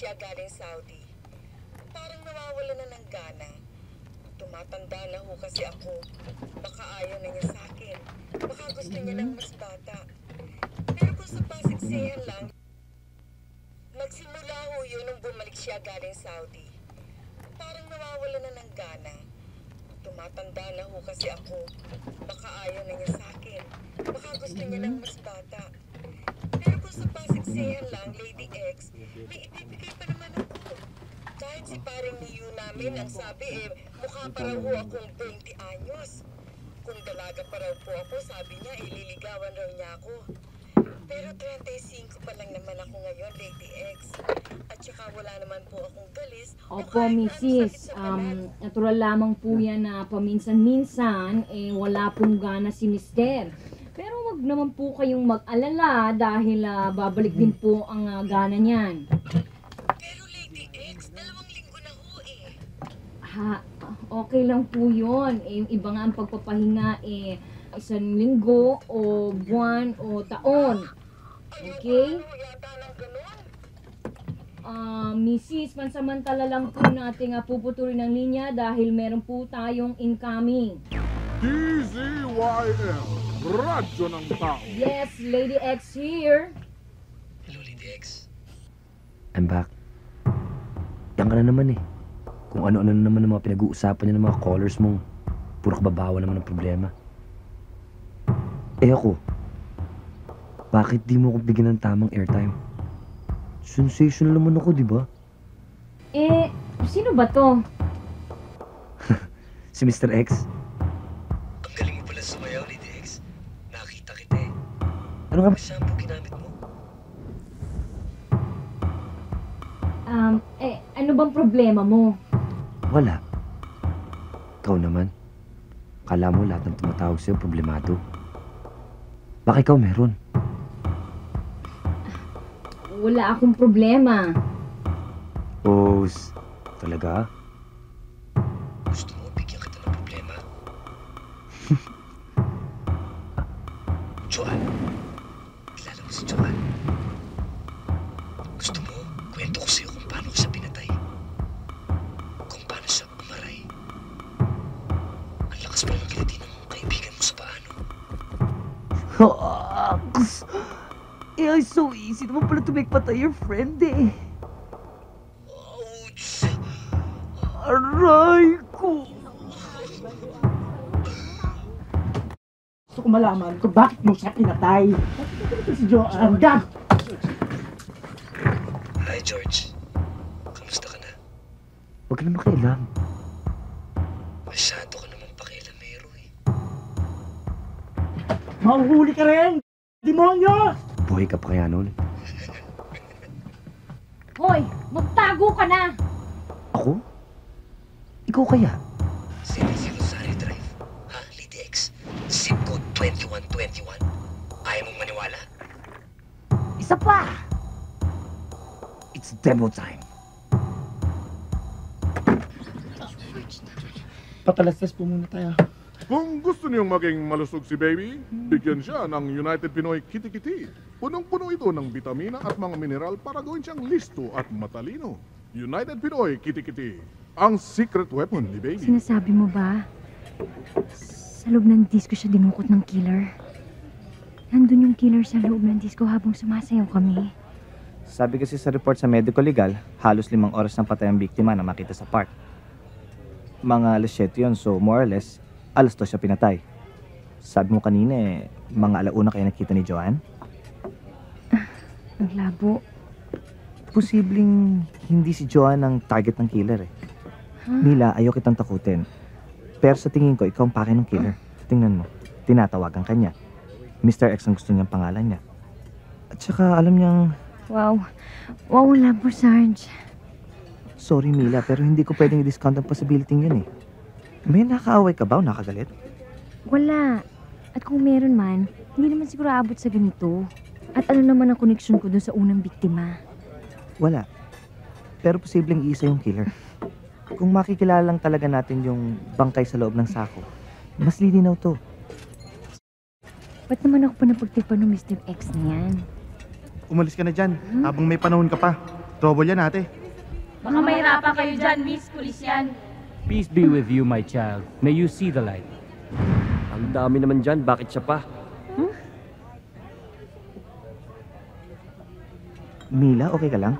siya galing Saudi. Parang nawawala na ng gana. Tumatanda na ho kasi ako. Baka ayaw na niya sa akin. Baka gusto niya ng mas bata. Pero kung sa pasigsihan lang, nagsimula ho yun nung bumalik siya galing Saudi. Parang nawawala na ng gana. Tumatanda na ho kasi ako. Baka ayaw na niya sa akin. Baka gusto niya ng mas bata. Pero kung sa pasigsihan lang, Lady X, may ibibigay pa naman ako. Kahit si paring niyo namin ang sabi mukha pa raw ho akong 20 anyos. Kung dalaga pa raw po ako, sabi niya, ililigawan raw niya ako. Pero 35 pa lang naman ako ngayon, Lady X. At saka wala naman po akong galis. Opo, Mrs. Natural lamang po yan na paminsan-minsan, wala pong gana si Mister. Pero wag naman po kayong mag-alala dahil babalik din po ang gana niyan. Pero Lady X, 2 linggo na ho Okay lang po yun. Yung iba nga ang pagpapahinga 1 linggo o buwan o taon. Okay? Mrs. Pansamantala lang po natin puputulin ng linya dahil meron po tayong incoming. DZYM, Radyo ng Tao. Yes, Lady X here. Hello, Lady X. I'm back. Yan ka na naman eh. Kung ano-ano na naman ang mga pinag-uusapan niya ng mga callers mong puro kababawa naman ang problema. Ako, bakit di mo ko bigyan ng tamang airtime? Sensational naman ako, di ba? Sino ba to? Si Mr. X. Ang galing mo pala sumayaw, Lady X. Nakita kita eh. Ano nga ba? Shampoo ginamit mo? Ano bang problema mo? Wala. Ikaw naman. Kala mo lahat ng tumatawag sa'yo problemado. Baka ikaw meron. Wala akong problema. Talaga? Gusto mo bigyan kita ng problema? Joanne. Kilala mo si Joanne? Gusto mo, kwento ko sa'yo kung paano ko siya pinatay. Kung paano siya umaray. Ang lakas pa ng kilati ng kaibigan mo sa paano. It's so easy naman pala to make patay your friend eh. Ouch! Aray ko! Gusto ko malaman kung bakit mo siya pinatay. Bakit si Joanne? God! Hi, George. Kamusta ka na? Huwag ka na makialam. Masyado ka naman pakialamero eh. Mahuhuli ka rin! Demonyo! Buhay ka pa kaya nun? Hoy, magtago ka na! Ako? Ikaw kaya? City Rosario Drive. Ha, Lady X? Zip code 2121. Ayaw mong maniwala? Isa pa! It's demo time. Papalastas po muna tayo. Kung gusto niyong maging malusog si baby, bigyan siya ng United Pinoy Kitty Kitty. Punong-puno ito ng bitamina at mga mineral para gawin siyang listo at matalino. United Pinoy Kitty Kitty, ang secret weapon ni baby. Sinasabi mo ba? Sa loob ng disco siya dinukot ng killer. Nandun yung killer sa loob ng disco habang sumasayaw kami. Sabi kasi sa report sa medical legal, halos 5 oras ng patay ang biktima na makita sa park. Mga alas 7 yun, so more or less, alas 2 siya pinatay. Sabi mo kanina mga alauna kayo nakita ni Joanne? Ang labo. Posibleng hindi si Joanne ang target ng killer eh. Mila, ayaw kitang takutin. Pero sa tingin ko, ikaw ang pake ng killer. Tingnan mo, tinatawagan ka niya. Mr. X ang gusto niyang pangalan niya. At saka alam niyang... Wow. Wow, labo, Sarge. Sorry, Mila, pero hindi ko pwedeng i-discount ang possibility yun eh. May nakaaway ka ba o nakagalit? Wala. At kung meron man, hindi naman siguro abot sa ganito. At ano naman ang koneksyon ko dun sa unang biktima? Wala. Pero posibleng isa yung killer. Kung makikilala lang talaga natin yung bangkay sa loob ng sako, mas lilinaw to. Ba't naman ako pa napagtipan ng Mr. X na yan? Umalis ka na dyan, habang may panahon ka pa. Trouble yan ate. Baka mahirapan kayo dyan, Miss. Pulis yan. Peace be with you, my child. May you see the light. Ang dami naman dyan, bakit siya pa? Mila, okay ka lang?